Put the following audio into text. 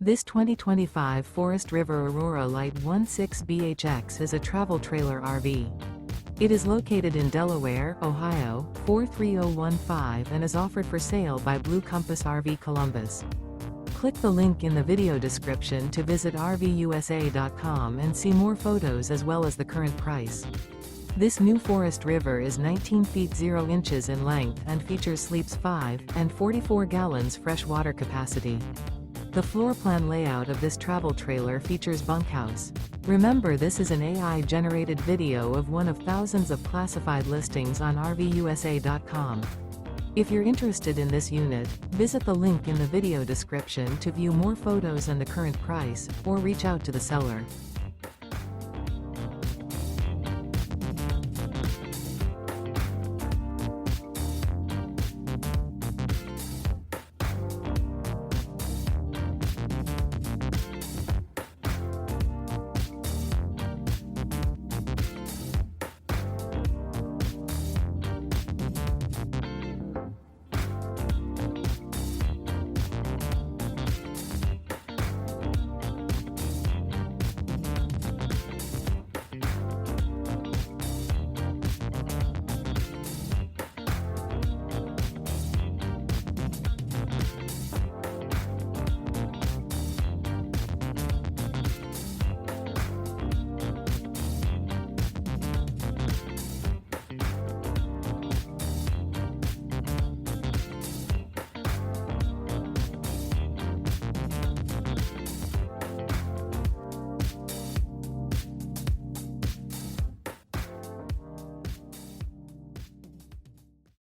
This 2025 Forest River Aurora Light 16BHX is a travel trailer RV. It is located in Delaware, Ohio, 43015 and is offered for sale by Blue Compass RV Columbus. Click the link in the video description to visit RVUSA.com and see more photos as well as the current price. This new Forest River is 19 feet 0 inches in length and features sleeps 5 and 44 gallons fresh water capacity. The floor plan layout of this travel trailer features bunkhouse. Remember, this is an AI-generated video of one of thousands of classified listings on RVUSA.com. If you're interested in this unit, visit the link in the video description to view more photos and the current price, or reach out to the seller.